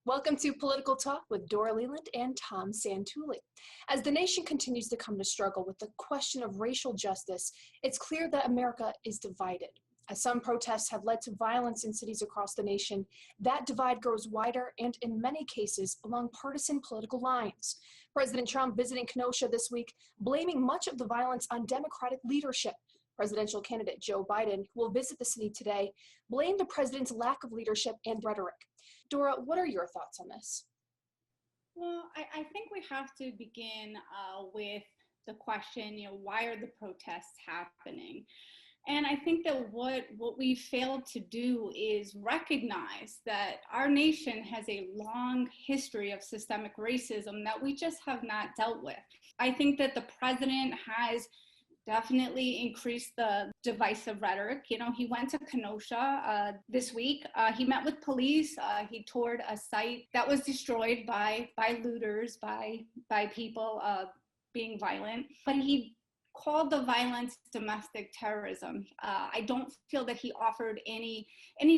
Welcome to Political Talk with Dora Leland and Tom Santulli. As the nation continues to come to struggle with the question of racial justice, it's clear that America is divided. As some protests have led to violence in cities across the nation, that divide grows wider and, in many cases, along partisan political lines. President Trump visiting Kenosha this week, blaming much of the violence on Democratic leadership. Presidential candidate Joe Biden, who will visit the city today, blamed the president's lack of leadership and rhetoric. Dora, what are your thoughts on this? Well, I think we have to begin with the question, why are the protests happening? And I think that what we failed to do is recognize that our nation has a long history of systemic racism that we just have not dealt with. I think that the president has definitely increased the divisive rhetoric. He went to Kenosha this week. He met with police. He toured a site that was destroyed by looters, by people being violent. But he called the violence domestic terrorism. I don't feel that he offered any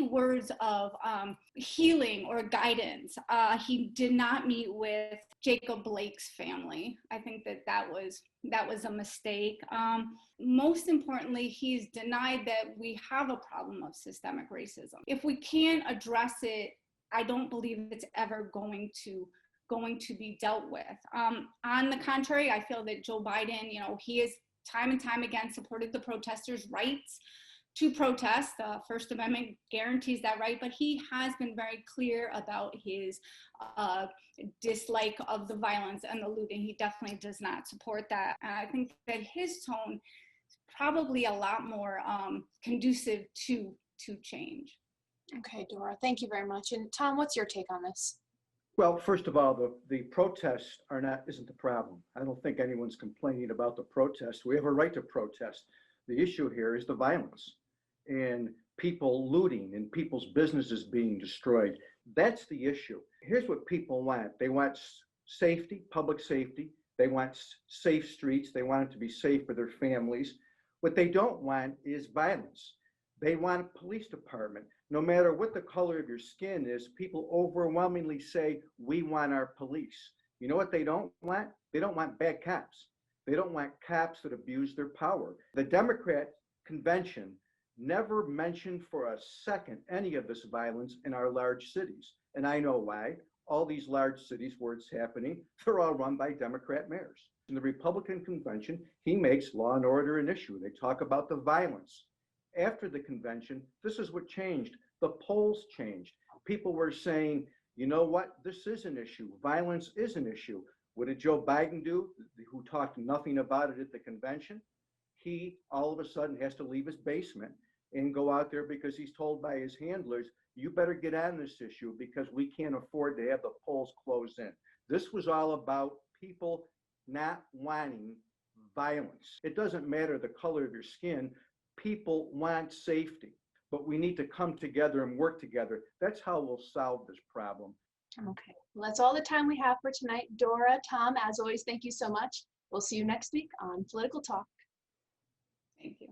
words of healing or guidance. He did not meet with Jacob Blake's family. I think that was a mistake. Most importantly, he's denied that we have a problem of systemic racism. If we can't address it, I don't believe it's ever going to be dealt with. On the contrary, I feel that Joe Biden, he has time and time again supported the protesters' rights to protest. The First Amendment guarantees that right, but he has been very clear about his dislike of the violence and the looting. He definitely does not support that. And I think that his tone is probably a lot more conducive to change. Okay, Dora, thank you very much. And Tom, what's your take on this? Well, first of all, the protests isn't the problem. I don't think anyone's complaining about the protests. We have a right to protest. The issue here is the violence and people looting and people's businesses being destroyed. That's the issue. Here's what people want. They want safety, public safety. They want safe streets. They want it to be safe for their families. What they don't want is violence. They want a police department. No matter what the color of your skin is, people overwhelmingly say, we want our police. You know what they don't want? They don't want bad cops. They don't want cops that abuse their power. The Democrat convention never mentioned for a second any of this violence in our large cities. And I know why. All these large cities where it's happening, they're all run by Democrat mayors. In the Republican convention, he makes law and order an issue. They talk about the violence. After the convention, this is what changed. The polls changed. People were saying, you know what, this is an issue. Violence is an issue. What did Joe Biden do, who talked nothing about it at the convention? He all of a sudden has to leave his basement and go out there because he's told by his handlers, you better get on this issue because we can't afford to have the polls closed in. This was all about people not wanting violence. It doesn't matter the color of your skin. People want safety, but we need to come together and work together. That's how we'll solve this problem. Okay, well, that's all the time we have for tonight. Dora, Tom, as always, thank you so much. We'll see you next week on Political Talk. Thank you.